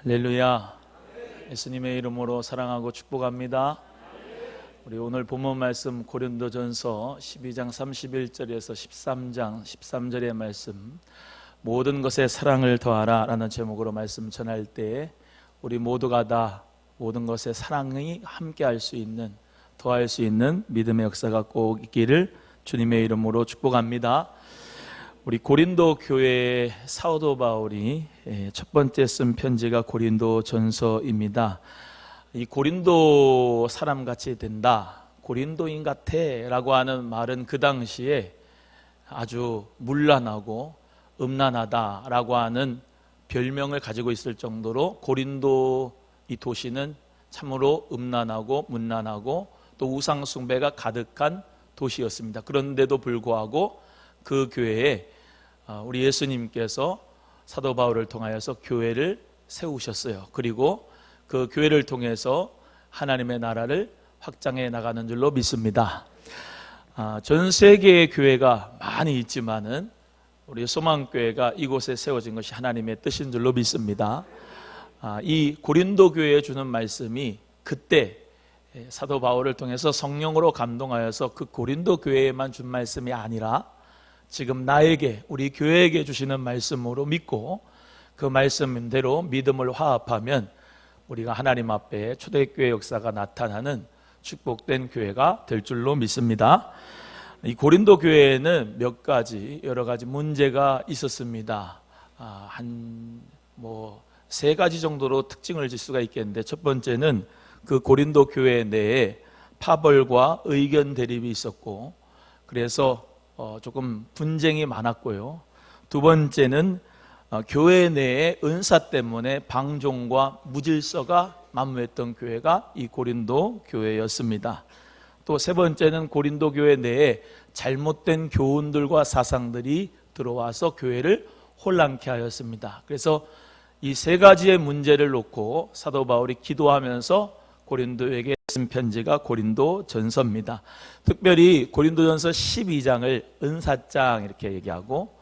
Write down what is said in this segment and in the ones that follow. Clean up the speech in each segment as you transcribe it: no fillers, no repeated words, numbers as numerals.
할렐루야. 예수님의 이름으로 사랑하고 축복합니다. 우리 오늘 본문 말씀 고린도전서 12장 31절에서 13장 13절의 말씀, 모든 것에 사랑을 더하라 라는 제목으로 말씀 전할 때 우리 모두가 다 모든 것에 사랑이 함께 할 수 있는, 더할 수 있는 믿음의 역사가 꼭 있기를 주님의 이름으로 축복합니다. 우리 고린도 교회의 사도 바울이 첫 번째 쓴 편지가 고린도 전서입니다. 이 고린도 사람같이 된다, 고린도인 같아 라고 하는 말은 그 당시에 아주 문란하고 음란하다 라고 하는 별명을 가지고 있을 정도로 고린도 이 도시는 참으로 음란하고 문란하고 또 우상 숭배가 가득한 도시였습니다. 그런데도 불구하고 그 교회에 우리 예수님께서 사도 바울을 통하여서 교회를 세우셨어요. 그리고 그 교회를 통해서 하나님의 나라를 확장해 나가는 줄로 믿습니다. 전 세계의 교회가 많이 있지만은 우리 소망교회가 이곳에 세워진 것이 하나님의 뜻인 줄로 믿습니다. 이 고린도 교회에 주는 말씀이 그때 사도 바울을 통해서 성령으로 감동하여서 그 고린도 교회에만 준 말씀이 아니라 지금 나에게, 우리 교회에게 주시는 말씀으로 믿고 그 말씀대로 믿음을 화합하면 우리가 하나님 앞에 초대교회 역사가 나타나는 축복된 교회가 될 줄로 믿습니다. 이 고린도 교회에는 몇 가지, 여러 가지 문제가 있었습니다. 세 가지 정도로 특징을 질 수가 있겠는데, 첫 번째는 그 고린도 교회 내에 파벌과 의견 대립이 있었고, 그래서 조금 분쟁이 많았고요. 두 번째는 교회 내의 은사 때문에 방종과 무질서가 만무했던 교회가 이 고린도 교회였습니다. 또 세 번째는 고린도 교회 내에 잘못된 교훈들과 사상들이 들어와서 교회를 혼란케 하였습니다. 그래서 이 세 가지의 문제를 놓고 사도 바울이 기도하면서 고린도에게 쓴 편지가 고린도 전서입니다. 특별히 고린도 전서 12장을 은사장 이렇게 얘기하고,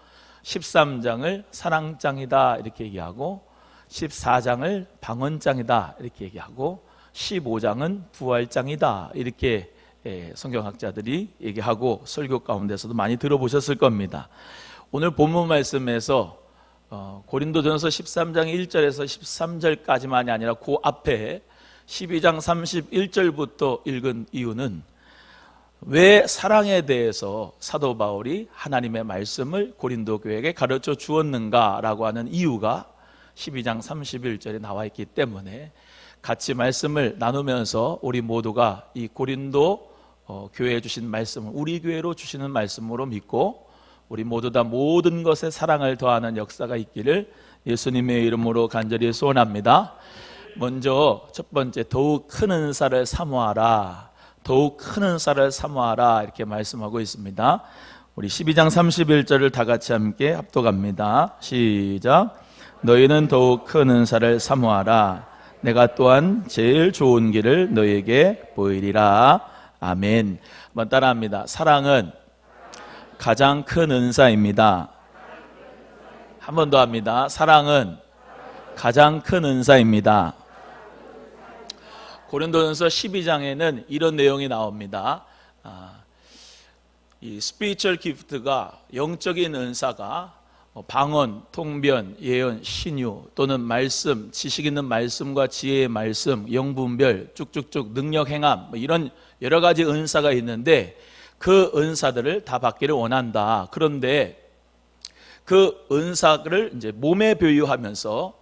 13장을 사랑장이다 이렇게 얘기하고, 14장을 방언장이다 이렇게 얘기하고, 15장은 부활장이다 이렇게 성경학자들이 얘기하고 설교 가운데서도 많이 들어보셨을 겁니다. 오늘 본문 말씀에서 고린도전서 13장 1절에서 13절까지만이 아니라 그 앞에 12장 31절부터 읽은 이유는 왜 사랑에 대해서 사도 바울이 하나님의 말씀을 고린도 교회에게 가르쳐 주었는가라고 하는 이유가 12장 31절에 나와 있기 때문에 같이 말씀을 나누면서 우리 모두가 이 고린도 교회에 주신 말씀을 우리 교회로 주시는 말씀으로 믿고 우리 모두 다 모든 것에 사랑을 더하는 역사가 있기를 예수님의 이름으로 간절히 소원합니다. 먼저 첫 번째, 더욱 큰 은사를 사모하라, 더욱 큰 은사를 사모하라 이렇게 말씀하고 있습니다. 우리 12장 31절을 다 같이 함께 합독합니다. 시작. 너희는 더욱 큰 은사를 사모하라. 내가 또한 제일 좋은 길을 너희에게 보이리라. 아멘. 한번 따라합니다. 사랑은 가장 큰 은사입니다. 한 번 더 합니다. 사랑은 가장 큰 은사입니다. 고린도전서 12장에는 이런 내용이 나옵니다. 이 스피리추얼 기프트가, 영적인 은사가 방언, 통변, 예언, 신유 또는 말씀, 지식 있는 말씀과 지혜의 말씀, 영분별, 쭉쭉쭉 능력 행함, 이런 여러 가지 은사가 있는데 그 은사들을 다 받기를 원한다. 그런데 그 은사를 이제 몸에 비유하면서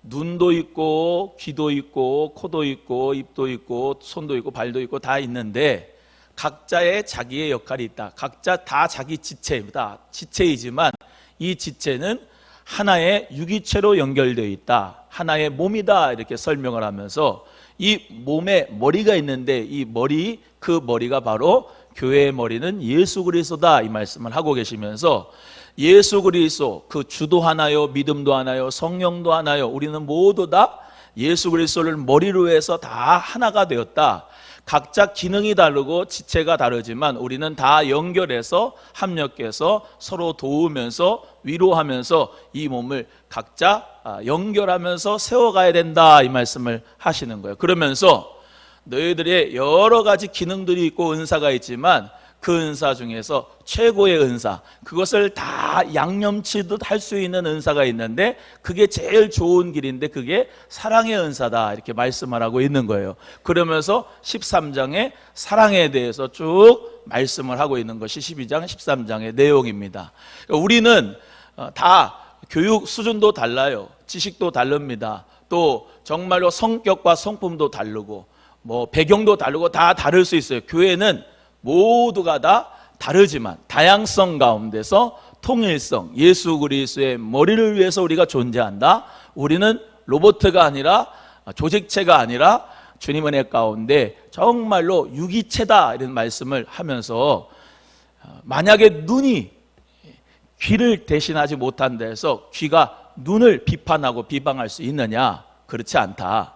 눈도 있고 귀도 있고 코도 있고 입도 있고 손도 있고 발도 있고 다 있는데 각자의 자기의 역할이 있다. 각자 다 자기 지체입니다. 지체이지만 이 지체는 하나의 유기체로 연결되어 있다. 하나의 몸이다. 이렇게 설명을 하면서 이 몸에 머리가 있는데 이 머리, 그 머리가 바로 교회의 머리는 예수 그리스도다. 이 말씀을 하고 계시면서 예수 그리스도, 그 주도 하나요, 믿음도 하나요, 성령도 하나요. 우리는 모두 다 예수 그리스도를 머리로 해서 다 하나가 되었다. 각자 기능이 다르고 지체가 다르지만 우리는 다 연결해서 합력해서 서로 도우면서 위로하면서 이 몸을 각자 연결하면서 세워가야 된다, 이 말씀을 하시는 거예요. 그러면서 너희들의 여러 가지 기능들이 있고 은사가 있지만 그 은사 중에서 최고의 은사, 그것을 다 양념치듯 할 수 있는 은사가 있는데 그게 제일 좋은 길인데 그게 사랑의 은사다, 이렇게 말씀을 하고 있는 거예요. 그러면서 13장에 사랑에 대해서 쭉 말씀을 하고 있는 것이 12장 13장의 내용입니다. 우리는 다 교육 수준도 달라요. 지식도 다릅니다. 또 정말로 성격과 성품도 다르고 뭐 배경도 다르고 다 다를 수 있어요. 교회는 모두가 다 다르지만 다양성 가운데서 통일성, 예수 그리스도의 머리를 위해서 우리가 존재한다. 우리는 로봇가 아니라 조직체가 아니라 주님 은혜 가운데 정말로 유기체다, 이런 말씀을 하면서 만약에 눈이 귀를 대신하지 못한다 해서 귀가 눈을 비판하고 비방할 수 있느냐? 그렇지 않다.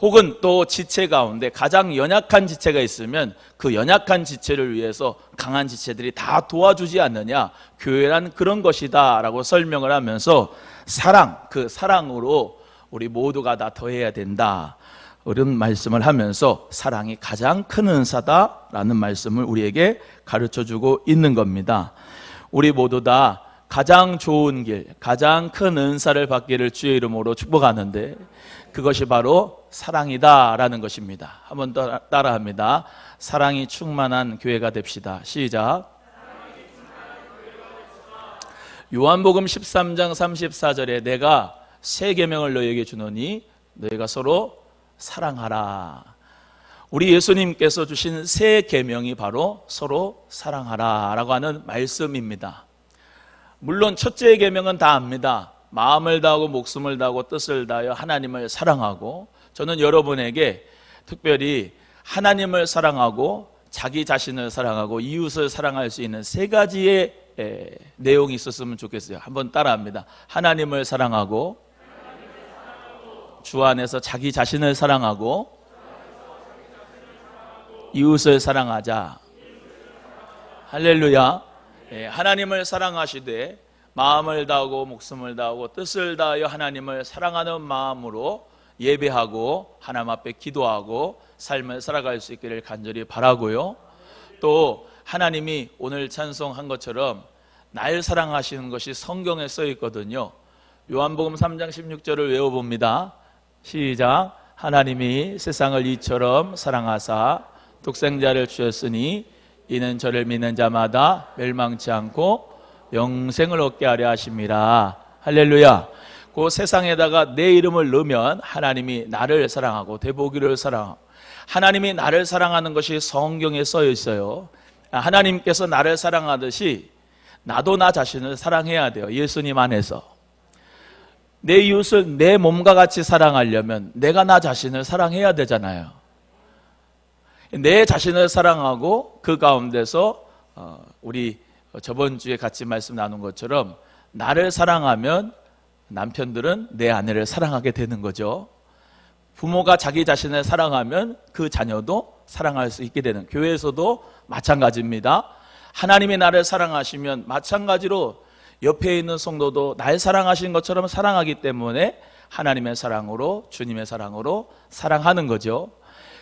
혹은 또 지체 가운데 가장 연약한 지체가 있으면 그 연약한 지체를 위해서 강한 지체들이 다 도와주지 않느냐, 교회란 그런 것이다 라고 설명을 하면서 사랑, 그 사랑으로 우리 모두가 다 더해야 된다, 이런 말씀을 하면서 사랑이 가장 큰 은사다라는 말씀을 우리에게 가르쳐주고 있는 겁니다. 우리 모두 다 가장 좋은 길, 가장 큰 은사를 받기를 주의 이름으로 축복하는데 그것이 바로 사랑이다라는 것입니다. 한번 따라합니다. 사랑이 충만한 교회가 됩시다. 시작. 요한복음 13장 34절에 내가 새 계명을 너희에게 주노니 너희가 서로 사랑하라. 우리 예수님께서 주신 새 계명이 바로 서로 사랑하라라고 하는 말씀입니다. 물론 첫째 계명은 다 압니다. 마음을 다하고 목숨을 다하고 뜻을 다하여 하나님을 사랑하고, 저는 여러분에게 특별히 하나님을 사랑하고 자기 자신을 사랑하고 이웃을 사랑할 수 있는 세 가지의 내용이 있었으면 좋겠어요. 한번 따라합니다. 하나님을 사랑하고 주 안에서 자기 자신을 사랑하고 이웃을 사랑하자. 할렐루야. 하나님을 사랑하시되 마음을 다하고 목숨을 다하고 뜻을 다하여 하나님을 사랑하는 마음으로 예배하고 하나님 앞에 기도하고 삶을 살아갈 수 있기를 간절히 바라고요. 또 하나님이 오늘 찬송한 것처럼 날 사랑하시는 것이 성경에 써 있거든요. 요한복음 3장 16절을 외워봅니다. 시작. 하나님이 세상을 이처럼 사랑하사 독생자를 주셨으니 이는 저를 믿는 자마다 멸망치 않고 영생을 얻게 하려 하심이라. 할렐루야. 그 세상에다가 내 이름을 넣으면 하나님이 나를 사랑하고 되보기를 사랑하고, 하나님이 나를 사랑하는 것이 성경에 써 있어요. 하나님께서 나를 사랑하듯이 나도 나 자신을 사랑해야 돼요. 예수님 안에서. 내 이웃을 내 몸과 같이 사랑하려면 내가 나 자신을 사랑해야 되잖아요. 내 자신을 사랑하고 그 가운데서 우리 저번 주에 같이 말씀 나눈 것처럼 나를 사랑하면 남편들은 내 아내를 사랑하게 되는 거죠. 부모가 자기 자신을 사랑하면 그 자녀도 사랑할 수 있게 되는, 교회에서도 마찬가지입니다. 하나님이 나를 사랑하시면 마찬가지로 옆에 있는 성도도 날 사랑하신 것처럼 사랑하기 때문에 하나님의 사랑으로, 주님의 사랑으로 사랑하는 거죠.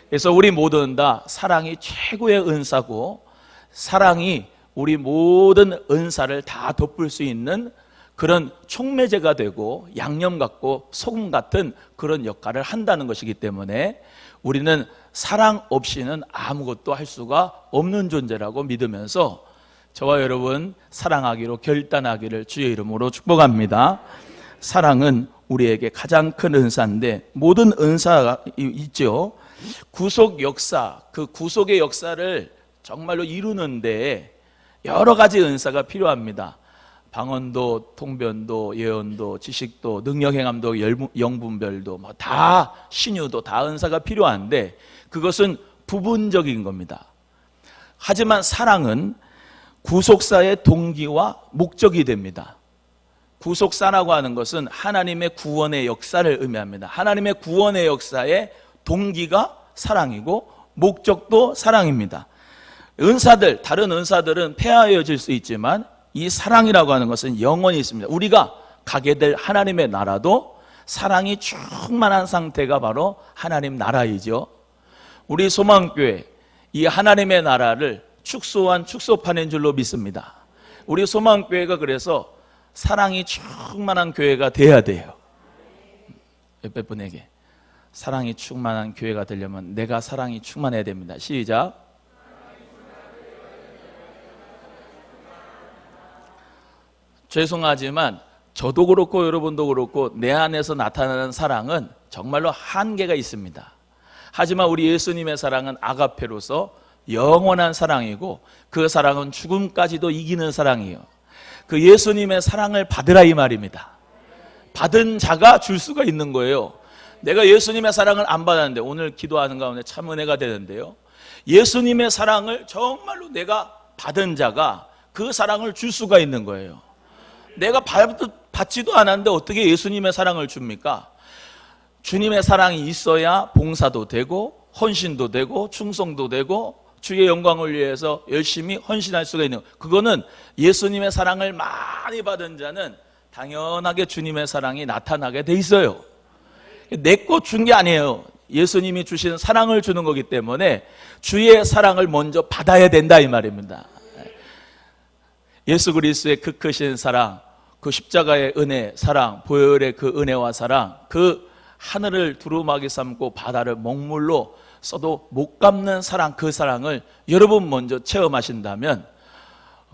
그래서 우리 모두는 다 사랑이 최고의 은사고, 사랑이 우리 모든 은사를 다 덮을 수 있는 그런 촉매제가 되고 양념 같고 소금 같은 그런 역할을 한다는 것이기 때문에 우리는 사랑 없이는 아무것도 할 수가 없는 존재라고 믿으면서 저와 여러분 사랑하기로 결단하기를 주의 이름으로 축복합니다. 사랑은 우리에게 가장 큰 은사인데 모든 은사가 있죠. 구속 역사, 그 구속의 역사를 정말로 이루는데 여러 가지 은사가 필요합니다. 방언도, 통변도, 예언도, 지식도, 능력행함도, 영분별도, 다 신유도 다 은사가 필요한데 그것은 부분적인 겁니다. 하지만 사랑은 구속사의 동기와 목적이 됩니다. 구속사라고 하는 것은 하나님의 구원의 역사를 의미합니다. 하나님의 구원의 역사의 동기가 사랑이고 목적도 사랑입니다. 은사들, 다른 은사들은 폐하여질 수 있지만 이 사랑이라고 하는 것은 영원히 있습니다. 우리가 가게 될 하나님의 나라도 사랑이 충만한 상태가 바로 하나님 나라이죠. 우리 소망교회, 이 하나님의 나라를 축소한 축소판인 줄로 믿습니다. 우리 소망교회가 그래서 사랑이 충만한 교회가 돼야 돼요. 옆에 분에게 사랑이 충만한 교회가 되려면 내가 사랑이 충만해야 됩니다. 시작. 죄송하지만 저도 그렇고 여러분도 그렇고 내 안에서 나타나는 사랑은 정말로 한계가 있습니다. 하지만 우리 예수님의 사랑은 아가페로서 영원한 사랑이고 그 사랑은 죽음까지도 이기는 사랑이에요. 그 예수님의 사랑을 받으라 이 말입니다. 받은 자가 줄 수가 있는 거예요. 내가 예수님의 사랑을 안 받았는데 오늘 기도하는 가운데 참 은혜가 되는데요, 예수님의 사랑을 정말로 내가 받은 자가 그 사랑을 줄 수가 있는 거예요. 내가 받지도 않았는데 어떻게 예수님의 사랑을 줍니까? 주님의 사랑이 있어야 봉사도 되고 헌신도 되고 충성도 되고 주의 영광을 위해서 열심히 헌신할 수가 있는 거예요. 그거는 예수님의 사랑을 많이 받은 자는 당연하게 주님의 사랑이 나타나게 돼 있어요. 내 것 준 게 아니에요. 예수님이 주시는 사랑을 주는 거기 때문에 주의 사랑을 먼저 받아야 된다 이 말입니다. 예수 그리스도의 그 크신 사랑, 그 십자가의 은혜, 사랑, 보혈의 그 은혜와 사랑, 그 하늘을 두루마기 삼고 바다를 먹물로 써도 못 갚는 사랑, 그 사랑을 여러분 먼저 체험하신다면,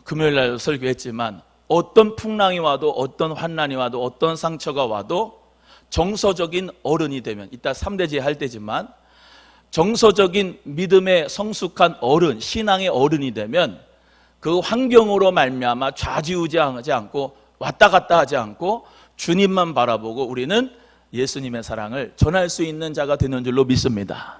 금요일날 설교했지만 어떤 풍랑이 와도 어떤 환난이 와도 어떤 상처가 와도 정서적인 어른이 되면, 이따 3대제 할 때지만 정서적인 믿음의 성숙한 어른, 신앙의 어른이 되면 그 환경으로 말미암아 좌지우지하지 않고 왔다 갔다 하지 않고 주님만 바라보고 우리는 예수님의 사랑을 전할 수 있는 자가 되는 줄로 믿습니다.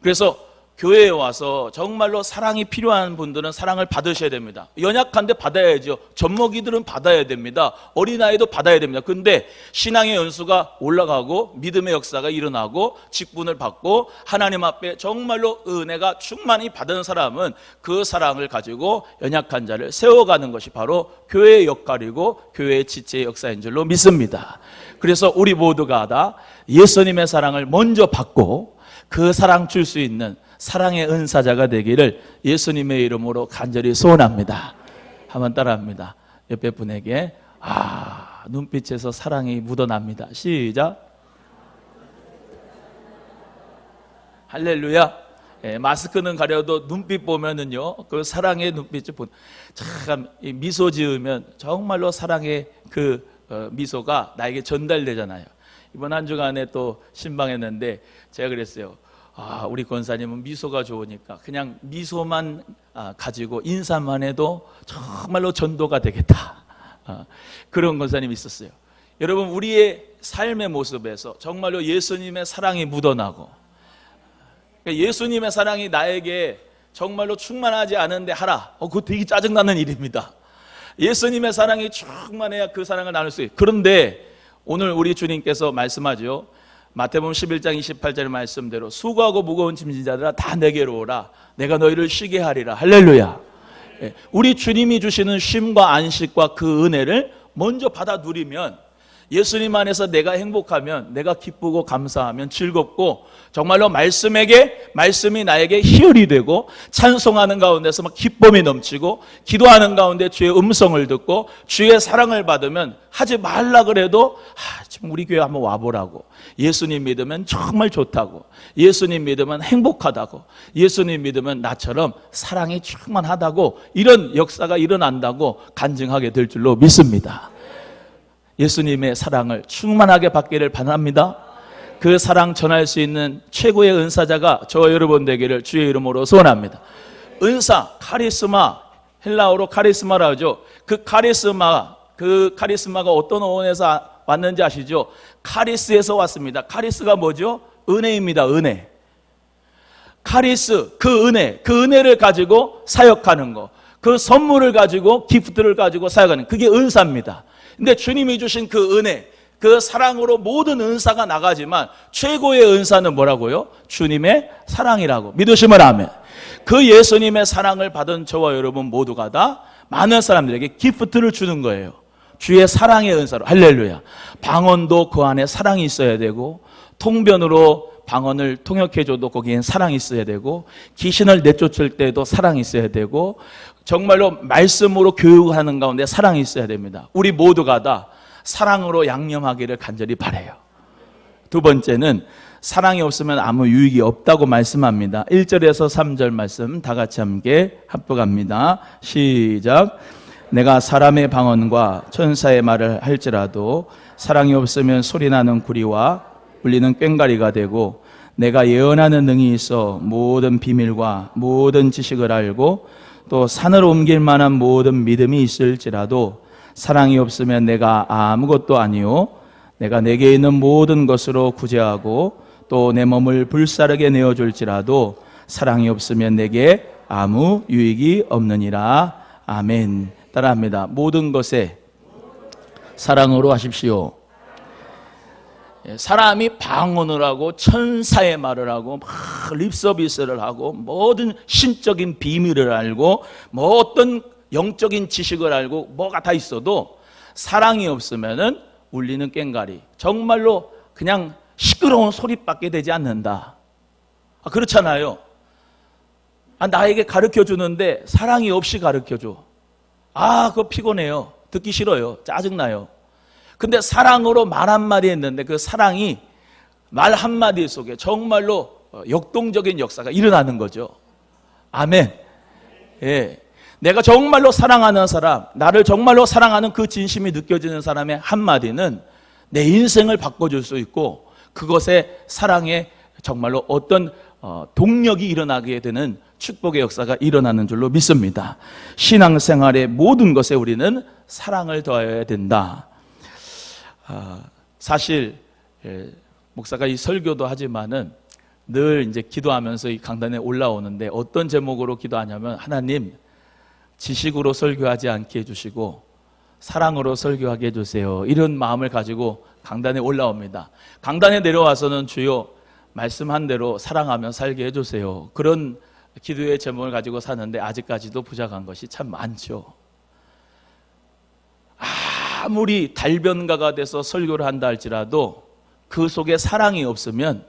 그래서 교회에 와서 정말로 사랑이 필요한 분들은 사랑을 받으셔야 됩니다. 연약한데 받아야죠. 젖먹이들은 받아야 됩니다. 어린아이도 받아야 됩니다. 근데 신앙의 연수가 올라가고 믿음의 역사가 일어나고 직분을 받고 하나님 앞에 정말로 은혜가 충만히 받은 사람은 그 사랑을 가지고 연약한 자를 세워가는 것이 바로 교회의 역할이고 교회의 지체의 역사인 줄로 믿습니다. 그래서 우리 모두가 다 예수님의 사랑을 먼저 받고 그 사랑 줄 수 있는 사랑의 은사자가 되기를 예수님의 이름으로 간절히 소원합니다. 한번 따라합니다. 옆에 분에게 눈빛에서 사랑이 묻어납니다. 시작. 할렐루야. 마스크는 가려도 눈빛 보면은요, 그 사랑의 눈빛을 참 미소 지으면 정말로 사랑의 그 미소가 나에게 전달되잖아요. 이번 한 주간에 또 신방했는데 제가 그랬어요. 우리 권사님은 미소가 좋으니까 그냥 미소만 가지고 인사만 해도 정말로 전도가 되겠다. 그런 권사님이 있었어요. 여러분, 우리의 삶의 모습에서 정말로 예수님의 사랑이 묻어나고, 예수님의 사랑이 나에게 정말로 충만하지 않은데 하라. 그거 되게 짜증나는 일입니다. 예수님의 사랑이 충만해야 그 사랑을 나눌 수 있어요. 그런데 오늘 우리 주님께서 말씀하죠. 마태복음 11장 28절 말씀대로 수고하고 무거운 짐진 자들아 다 내게로 오라. 내가 너희를 쉬게 하리라. 할렐루야. 우리 주님이 주시는 쉼과 안식과 그 은혜를 먼저 받아 누리면, 예수님 안에서 내가 행복하면, 내가 기쁘고 감사하면, 즐겁고 정말로 말씀이 나에게 희열이 되고 찬송하는 가운데서 막 기쁨이 넘치고 기도하는 가운데 주의 음성을 듣고 주의 사랑을 받으면 하지 말라 그래도 지금 우리 교회 한번 와보라고, 예수님 믿으면 정말 좋다고, 예수님 믿으면 행복하다고, 예수님 믿으면 나처럼 사랑이 충만하다고, 이런 역사가 일어난다고 간증하게 될 줄로 믿습니다. 예수님의 사랑을 충만하게 받기를 바랍니다. 그 사랑 전할 수 있는 최고의 은사자가 저와 여러분 되기를 주의 이름으로 소원합니다. 은사, 카리스마, 헬라어로 카리스마라 하죠. 그 카리스마가 어떤 어원에서 왔는지 아시죠? 카리스에서 왔습니다. 카리스가 뭐죠? 은혜입니다. 은혜. 카리스, 그 은혜를 가지고 사역하는 거, 그 선물을 가지고, 기프트를 가지고 사역하는, 그게 은사입니다. 근데 주님이 주신 그 은혜, 그 사랑으로 모든 은사가 나가지만 최고의 은사는 뭐라고요? 주님의 사랑이라고 믿으시면 아멘. 그 예수님의 사랑을 받은 저와 여러분 모두가 다 많은 사람들에게 기프트를 주는 거예요. 주의 사랑의 은사로. 할렐루야. 방언도 그 안에 사랑이 있어야 되고, 통변으로 방언을 통역해줘도 거기엔 사랑이 있어야 되고, 귀신을 내쫓을 때도 사랑이 있어야 되고, 정말로 말씀으로 교육하는 가운데 사랑이 있어야 됩니다. 우리 모두가 다 사랑으로 양념하기를 간절히 바라요. 두 번째는 사랑이 없으면 아무 유익이 없다고 말씀합니다. 1절에서 3절 말씀 다 같이 함께 합독합니다. 시작. 내가 사람의 방언과 천사의 말을 할지라도 사랑이 없으면 소리나는 구리와 울리는 꽹과리가 되고, 내가 예언하는 능이 있어 모든 비밀과 모든 지식을 알고 또 산을 옮길 만한 모든 믿음이 있을지라도 사랑이 없으면 내가 아무것도 아니요 내가 내게 있는 모든 것으로 구제하고 또 내 몸을 불사르게 내어줄지라도 사랑이 없으면 내게 아무 유익이 없느니라. 아멘. 따라합니다. 모든 것에 사랑으로 하십시오. 사람이 방언을 하고 천사의 말을 하고 막 립서비스를 하고 모든 신적인 비밀을 알고 뭐 어떤 영적인 지식을 알고 뭐가 다 있어도 사랑이 없으면은 울리는 꽹과리, 정말로 그냥 시끄러운 소리밖에 되지 않는다. 그렇잖아요. 나에게 가르쳐 주는데 사랑이 없이 가르쳐 줘. 그거 피곤해요. 듣기 싫어요. 짜증나요. 근데 사랑으로 말 한마디 했는데 그 사랑이 말 한마디 속에 정말로 역동적인 역사가 일어나는 거죠. 아멘. 예. 내가 정말로 사랑하는 사람, 나를 정말로 사랑하는 그 진심이 느껴지는 사람의 한마디는 내 인생을 바꿔줄 수 있고, 그것에 사랑에 정말로 어떤 동력이 일어나게 되는 축복의 역사가 일어나는 줄로 믿습니다. 신앙생활의 모든 것에 우리는 사랑을 더해야 된다. 사실 목사가 이 설교도 하지만은 늘 이제 기도하면서 이 강단에 올라오는데 어떤 제목으로 기도하냐면, 하나님 지식으로 설교하지 않게 해주시고 사랑으로 설교하게 해주세요. 이런 마음을 가지고 강단에 올라옵니다. 강단에 내려와서는 주여 말씀한 대로 사랑하며 살게 해주세요. 그런 기도의 제목을 가지고 사는데 아직까지도 부족한 것이 참 많죠. 아무리 달변가가 돼서 설교를 한다 할지라도 그 속에 사랑이 없으면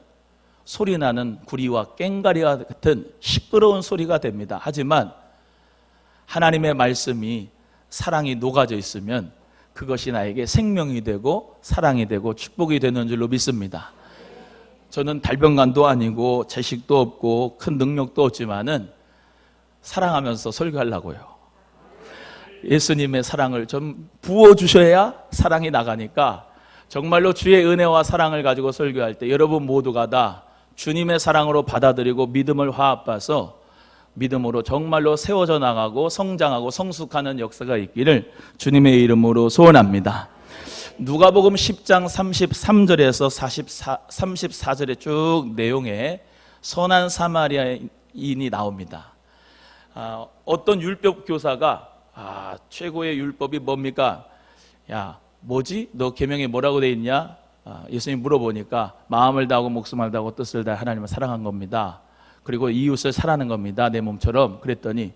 소리나는 구리와 꽹과리와 같은 시끄러운 소리가 됩니다. 하지만 하나님의 말씀이 사랑이 녹아져 있으면 그것이 나에게 생명이 되고 사랑이 되고 축복이 되는 줄로 믿습니다. 저는 달변가도 아니고 재식도 없고 큰 능력도 없지만은 사랑하면서 설교하려고요. 예수님의 사랑을 좀 부어주셔야 사랑이 나가니까 정말로 주의 은혜와 사랑을 가지고 설교할 때 여러분 모두가 다 주님의 사랑으로 받아들이고 믿음을 화합해서 믿음으로 정말로 세워져 나가고 성장하고 성숙하는 역사가 있기를 주님의 이름으로 소원합니다. 누가복음 10장 33절에서 34절의 쭉 내용에 선한 사마리아인이 나옵니다. 어떤 율법 교사가 최고의 율법이 뭡니까? 야, 뭐지? 너 계명에 뭐라고 돼 있냐? 예수님 물어보니까 마음을 다하고 목숨을 다하고 뜻을 다해 하나님을 사랑한 겁니다. 그리고 이웃을 사랑하는 겁니다. 내 몸처럼. 그랬더니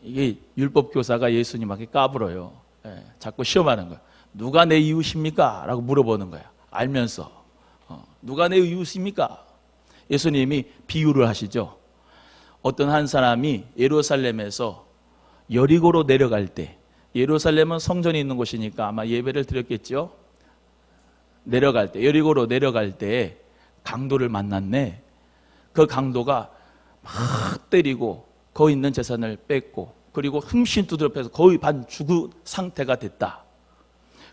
이게 율법 교사가 예수님한테 까불어요. 자꾸 시험하는 거예요. 누가 내 이웃입니까? 라고 물어보는 거예요. 알면서 누가 내 이웃입니까? 예수님이 비유를 하시죠. 어떤 한 사람이 예루살렘에서 여리고로 내려갈 때, 예루살렘은 성전이 있는 곳이니까 아마 예배를 드렸겠죠. 내려갈 때, 여리고로 내려갈 때 강도를 만났네. 그 강도가 막 때리고 거기 있는 재산을 뺏고 그리고 흠씬 두드려펴서 거의 반 죽은 상태가 됐다.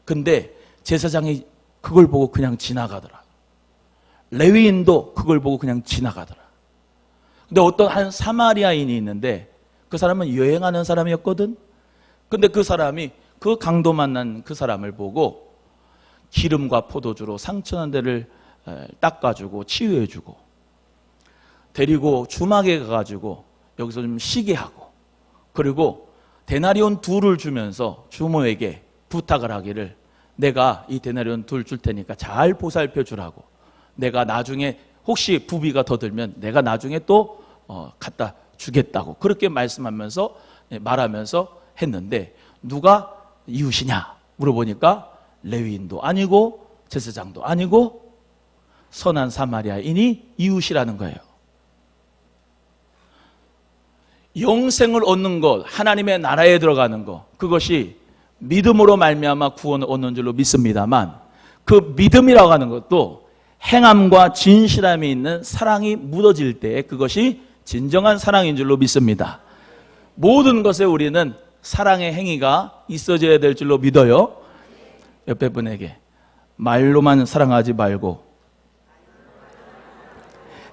근데 제사장이 그걸 보고 그냥 지나가더라. 레위인도 그걸 보고 그냥 지나가더라. 근데 어떤 한 사마리아인이 있는데 그 사람은 여행하는 사람이었거든. 근데 그 사람이 그 강도 만난 그 사람을 보고 기름과 포도주로 상처난 데를 닦아주고 치유해주고 데리고 주막에 가가지고 여기서 좀 쉬게 하고, 그리고 데나리온 2를 주면서 주모에게 부탁을 하기를, 내가 이 데나리온 둘 줄 테니까 잘 보살펴 주라고. 내가 나중에 혹시 부비가 더 들면 내가 나중에 또 갖다 주겠다고 그렇게 말씀하면서 말하면서 했는데, 누가 이웃이냐 물어보니까 레위인도 아니고 제사장도 아니고 선한 사마리아인이 이웃이라는 거예요. 영생을 얻는 것, 하나님의 나라에 들어가는 것, 그것이 믿음으로 말미암아 구원을 얻는 줄로 믿습니다만, 그 믿음이라고 하는 것도 행함과 진실함이 있는 사랑이 묻어질 때 그것이 진정한 사랑인 줄로 믿습니다. 모든 것에 우리는 사랑의 행위가 있어져야 될 줄로 믿어요. 옆에 분에게 말로만 사랑하지 말고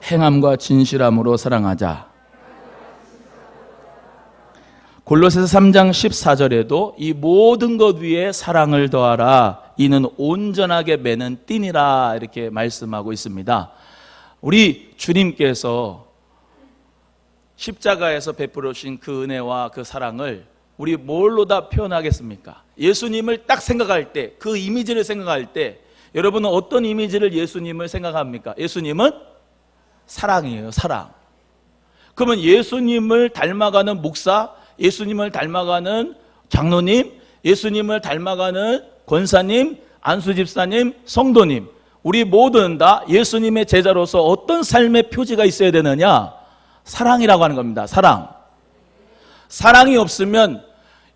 행함과 진실함으로 사랑하자. 골로새서 3장 14절에도 이 모든 것 위에 사랑을 더하라. 이는 온전하게 매는 띠니라 이렇게 말씀하고 있습니다. 우리 주님께서 십자가에서 베풀어 주신 그 은혜와 그 사랑을 우리 뭘로 다 표현하겠습니까? 예수님을 딱 생각할 때, 그 이미지를 생각할 때 여러분은 어떤 이미지를 예수님을 생각합니까? 예수님은 사랑이에요. 사랑. 그러면 예수님을 닮아가는 목사, 예수님을 닮아가는 장로님, 예수님을 닮아가는 권사님, 안수집사님, 성도님, 우리 모두는 다 예수님의 제자로서 어떤 삶의 표지가 있어야 되느냐? 사랑이라고 하는 겁니다. 사랑. 사랑이 없으면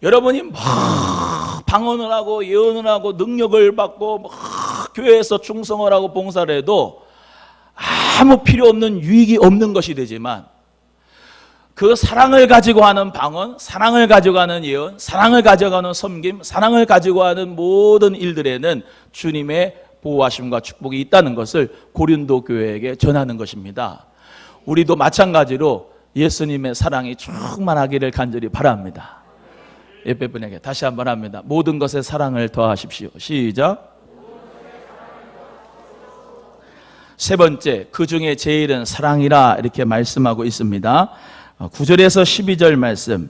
여러분이 막 방언을 하고 예언을 하고 능력을 받고 막 교회에서 충성을 하고 봉사를 해도 아무 필요 없는 유익이 없는 것이 되지만, 그 사랑을 가지고 하는 방언, 사랑을 가지고 하는 예언, 사랑을 가지고 하는 섬김, 사랑을 가지고 하는 모든 일들에는 주님의 보호하심과 축복이 있다는 것을 고린도 교회에게 전하는 것입니다. 우리도 마찬가지로 예수님의 사랑이 충만하기를 간절히 바랍니다. 옆에 분에게 다시 한번 합니다. 모든 것에 사랑을 더하십시오. 시작. 세 번째, 그 중에 제일은 사랑이라 이렇게 말씀하고 있습니다. 9절에서 12절 말씀,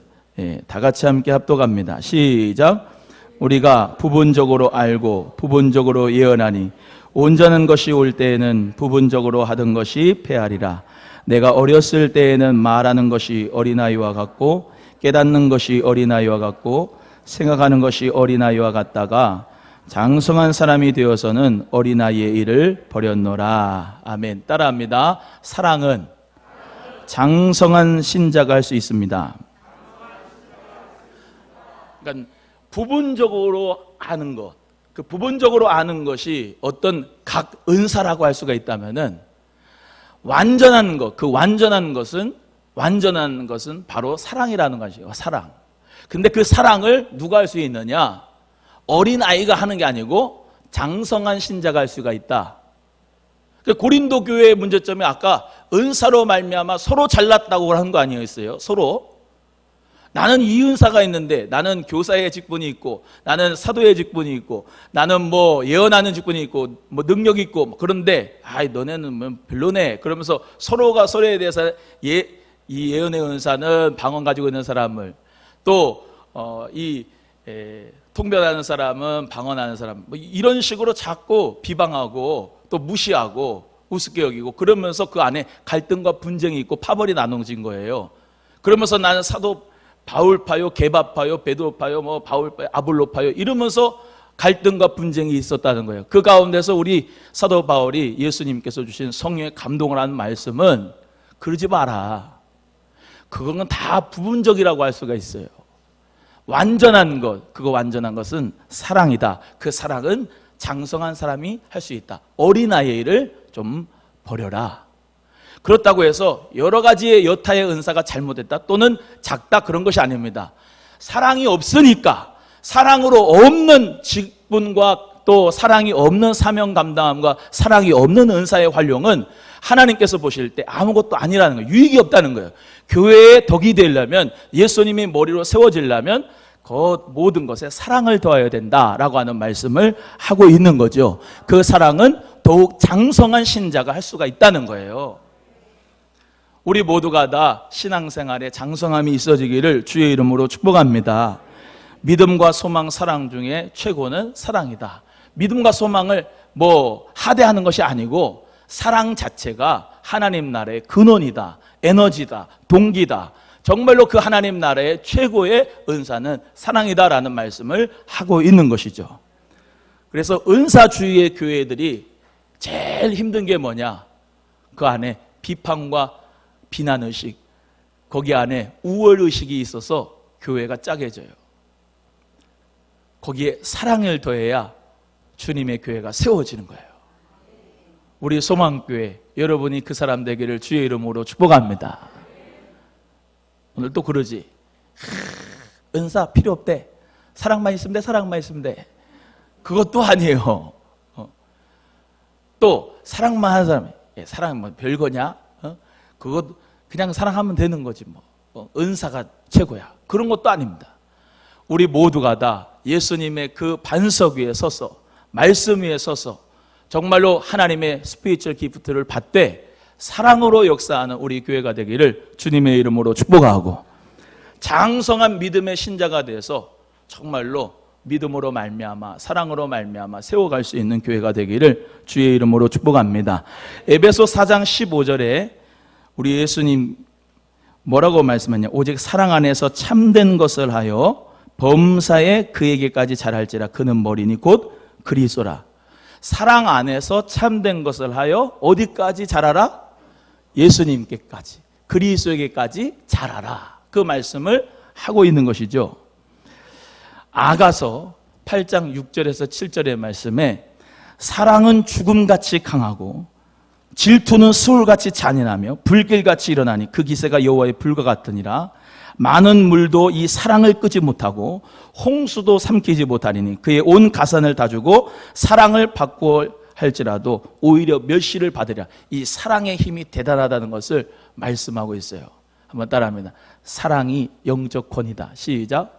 다 같이 함께 합독합니다. 시작. 우리가 부분적으로 알고 부분적으로 예언하니 온전한 것이 올 때에는 부분적으로 하던 것이 패하리라. 내가 어렸을 때에는 말하는 것이 어린아이와 같고 깨닫는 것이 어린아이와 같고 생각하는 것이 어린아이와 같다가 장성한 사람이 되어서는 어린아이의 일을 버렸노라. 아멘. 따라합니다. 사랑은 장성한 신자가 할 수 있습니다. 그러니까 부분적으로 아는 것, 그 부분적으로 아는 것이 어떤 각 은사라고 할 수가 있다면은 완전한 것, 그 완전한 것은 바로 사랑이라는 것이에요. 사랑. 근데 그 사랑을 누가 할 수 있느냐? 어린 아이가 하는 게 아니고 장성한 신자가 할 수가 있다. 고린도 교회의 문제점이 아까 은사로 말미암아 서로 잘났다고 하는 거 아니었어요? 서로. 나는 이 은사가 있는데, 나는 교사의 직분이 있고, 나는 사도의 직분이 있고, 나는 뭐 예언하는 직분이 있고, 뭐 능력이 있고, 그런데 너네는 뭐 별로네. 그러면서 서로가 서로에 대해서 이 예언의 은사는 방언 가지고 있는 사람을, 또 통변하는 사람은 방언하는 사람, 뭐 이런 식으로 자꾸 비방하고 또 무시하고 우습게 여기고, 그러면서 그 안에 갈등과 분쟁이 있고 파벌이 나눠진 거예요. 그러면서 나는 사도 바울파요, 게바파요, 베드로파요, 뭐 바울파요, 아볼로파요 이러면서 갈등과 분쟁이 있었다는 거예요. 그 가운데서 우리 사도 바울이 예수님께서 주신 성령의 감동을 하는 말씀은 그러지 마라. 그거는 다 부분적이라고 할 수가 있어요. 완전한 것, 그거 완전한 것은 사랑이다. 그 사랑은 장성한 사람이 할 수 있다. 어린아이의 일을 좀 버려라. 그렇다고 해서 여러 가지의 여타의 은사가 잘못됐다 또는 작다 그런 것이 아닙니다. 사랑이 없으니까, 사랑으로 없는 직분과 또 사랑이 없는 사명 감당함과 사랑이 없는 은사의 활용은 하나님께서 보실 때 아무것도 아니라는 거예요. 유익이 없다는 거예요. 교회의 덕이 되려면, 예수님이 머리로 세워지려면 그 모든 것에 사랑을 더해야 된다라고 하는 말씀을 하고 있는 거죠. 그 사랑은 더욱 장성한 신자가 할 수가 있다는 거예요. 우리 모두가 다 신앙생활에 장성함이 있어지기를 주의 이름으로 축복합니다. 믿음과 소망, 사랑 중에 최고는 사랑이다. 믿음과 소망을 하대하는 것이 아니고 사랑 자체가 하나님 나라의 근원이다, 에너지다, 동기다. 정말로 그 하나님 나라의 최고의 은사는 사랑이다라는 말씀을 하고 있는 것이죠. 그래서 은사주의의 교회들이 제일 힘든 게 뭐냐? 그 안에 비판과 비난의식, 거기 안에 우월의식이 있어서 교회가 짜개져요. 거기에 사랑을 더해야 주님의 교회가 세워지는 거예요. 우리 소망교회 여러분이 그 사람 되기를 주의 이름으로 축복합니다. 오늘 또 그러지. 은사 필요 없대. 사랑만 있으면 돼. 사랑만 있으면 돼. 그것도 아니에요. 또 사랑만 하는 사람이 사랑은 뭐 별거냐? 그것 그냥 사랑하면 되는 거지 뭐. 은사가 최고야. 그런 것도 아닙니다. 우리 모두가 다 예수님의 그 반석 위에 서서 말씀 위에 서서 정말로 하나님의 스피리추얼 기프트를 받되 사랑으로 역사하는 우리 교회가 되기를 주님의 이름으로 축복하고, 장성한 믿음의 신자가 돼서 정말로 믿음으로 말미암아 사랑으로 말미암아 세워갈 수 있는 교회가 되기를 주의 이름으로 축복합니다. 에베소 4장 15절에 우리 예수님 뭐라고 말씀하냐? 오직 사랑 안에서 참된 것을 하여 범사에 그에게까지 자랄지라. 그는 머리니 곧 그리스도라. 사랑 안에서 참된 것을 하여 어디까지 자라라? 예수님께까지, 그리스도에게까지 자라라. 그 말씀을 하고 있는 것이죠. 아가서 8장 6절에서 7절의 말씀에 사랑은 죽음같이 강하고 질투는 수울같이 잔인하며 불길같이 일어나니 그 기세가 여호와의 불과 같으니라. 많은 물도 이 사랑을 끄지 못하고 홍수도 삼키지 못하리니 그의 온 가산을 다 주고 사랑을 받고 할지라도 오히려 멸시를 받으리라. 이 사랑의 힘이 대단하다는 것을 말씀하고 있어요. 한번 따라합니다. 사랑이 영적 권위다. 시작.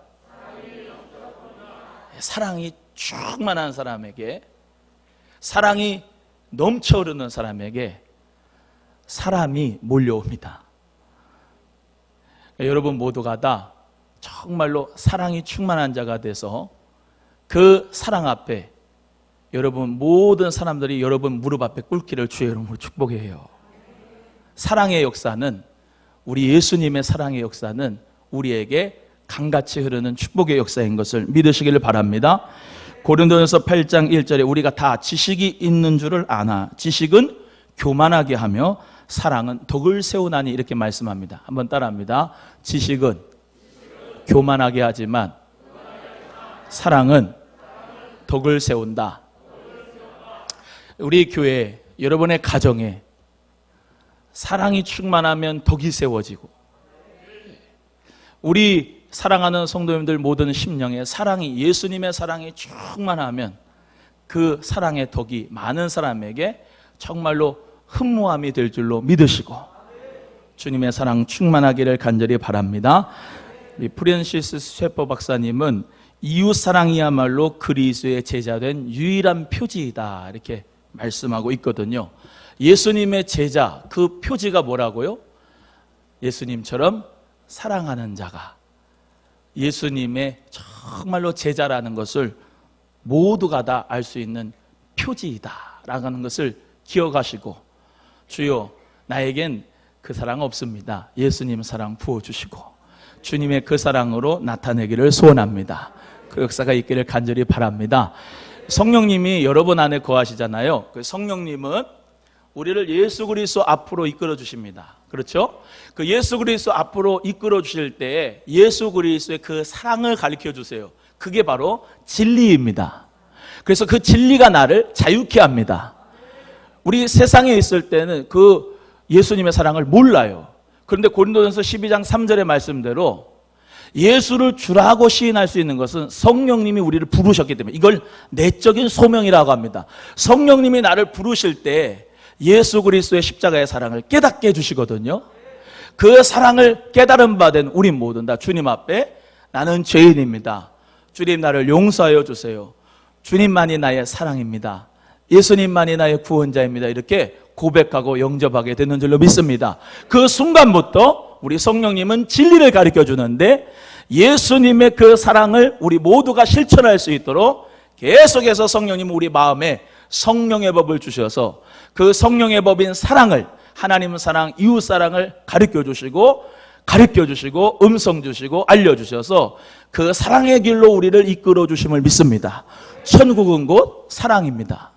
사랑이 충만한 사람에게, 사랑이 넘쳐 흐르는 사람에게 사람이 몰려옵니다. 여러분 모두가 다 정말로 사랑이 충만한 자가 돼서 그 사랑 앞에 여러분 모든 사람들이 여러분 무릎 앞에 꿇기를 주의 이름으로 축복해요. 사랑의 역사는, 우리 예수님의 사랑의 역사는 우리에게 강같이 흐르는 축복의 역사인 것을 믿으시기를 바랍니다. 고린도전서 8장 1절에 우리가 다 지식이 있는 줄을 아나 지식은 교만하게 하며 사랑은 덕을 세우나니 이렇게 말씀합니다. 한번 따라합니다. 지식은 교만하게 하지만 사랑은 덕을 세운다. 우리 교회, 여러분의 가정에 사랑이 충만하면 덕이 세워지고, 우리 사랑하는 성도님들 모든 심령에 사랑이, 예수님의 사랑이 충만하면 그 사랑의 덕이 많은 사람에게 정말로 흠모함이 될 줄로 믿으시고 주님의 사랑 충만하기를 간절히 바랍니다. 우리 프랜시스 셰퍼 박사님은 이웃사랑이야말로 그리스도의 제자된 유일한 표지이다 이렇게 말씀하고 있거든요. 예수님의 제자, 그 표지가 뭐라고요? 예수님처럼 사랑하는 자가 예수님의 정말로 제자라는 것을 모두가 다 알 수 있는 표지이다라는 것을 기억하시고, 주여 나에겐 그 사랑 없습니다. 예수님 사랑 부어주시고 주님의 그 사랑으로 나타내기를 소원합니다. 그 역사가 있기를 간절히 바랍니다. 성령님이 여러분 안에 거하시잖아요. 그 성령님은 우리를 예수 그리스도 앞으로 이끌어 주십니다. 그렇죠? 그 예수 그리스도 앞으로 이끌어 주실 때 예수 그리스도의 그 사랑을 가르쳐 주세요. 그게 바로 진리입니다. 그래서 그 진리가 나를 자유케 합니다. 우리 세상에 있을 때는 그 예수님의 사랑을 몰라요. 그런데 고린도전서 12장 3절의 말씀대로 예수를 주라고 시인할 수 있는 것은 성령님이 우리를 부르셨기 때문에, 이걸 내적인 소명이라고 합니다. 성령님이 나를 부르실 때 예수 그리스도의 십자가의 사랑을 깨닫게 해주시거든요. 그 사랑을 깨달은 바 된 우리 모든 다 주님 앞에 나는 죄인입니다. 주님 나를 용서하여 주세요. 주님만이 나의 사랑입니다. 예수님만이 나의 구원자입니다. 이렇게 고백하고 영접하게 되는 줄로 믿습니다. 그 순간부터 우리 성령님은 진리를 가르쳐 주는데 예수님의 그 사랑을 우리 모두가 실천할 수 있도록 계속해서 성령님 우리 마음에 성령의 법을 주셔서 그 성령의 법인 사랑을, 하나님 사랑, 이웃 사랑을 가르쳐 주시고 음성 주시고 알려주셔서 그 사랑의 길로 우리를 이끌어 주심을 믿습니다. 천국은 곧 사랑입니다.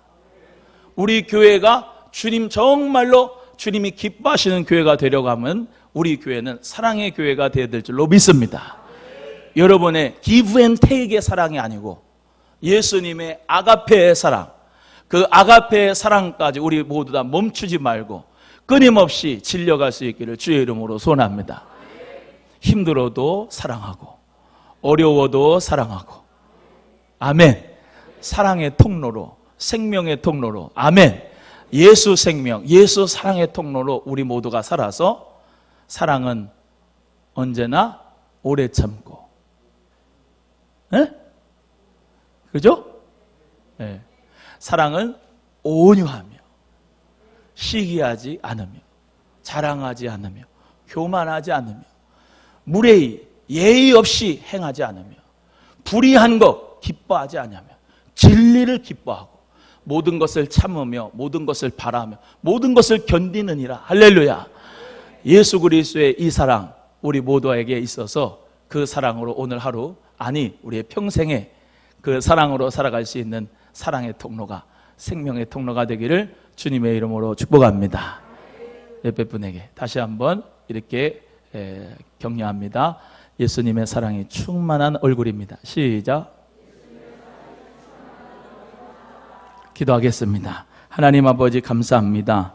우리 교회가 주님 정말로 주님이 기뻐하시는 교회가 되려고 하면 우리 교회는 사랑의 교회가 되어야 될 줄로 믿습니다. 여러분의 give and take의 사랑이 아니고 예수님의 아가페의 사랑, 그 아가페의 사랑까지 우리 모두 다 멈추지 말고 끊임없이 질려갈 수 있기를 주의 이름으로 소원합니다. 힘들어도 사랑하고 어려워도 사랑하고, 아멘. 사랑의 통로로, 생명의 통로로, 아멘. 예수 생명, 예수 사랑의 통로로 우리 모두가 살아서 사랑은 언제나 오래 참고, 그죠? 네. 사랑은 온유하며 시기하지 않으며 자랑하지 않으며 교만하지 않으며 무례히 예의 없이 행하지 않으며 불의한 것 기뻐하지 않으며 진리를 기뻐하고 모든 것을 참으며 모든 것을 바라며 모든 것을 견디느니라. 할렐루야. 예수 그리스도의 이 사랑 우리 모두에게 있어서 그 사랑으로 오늘 하루, 아니 우리의 평생에 그 사랑으로 살아갈 수 있는 사랑의 통로가, 생명의 통로가 되기를 주님의 이름으로 축복합니다. 옆에 분에게 다시 한번 이렇게 격려합니다. 예수님의 사랑이 충만한 얼굴입니다. 시작. 기도하겠습니다. 하나님 아버지 감사합니다.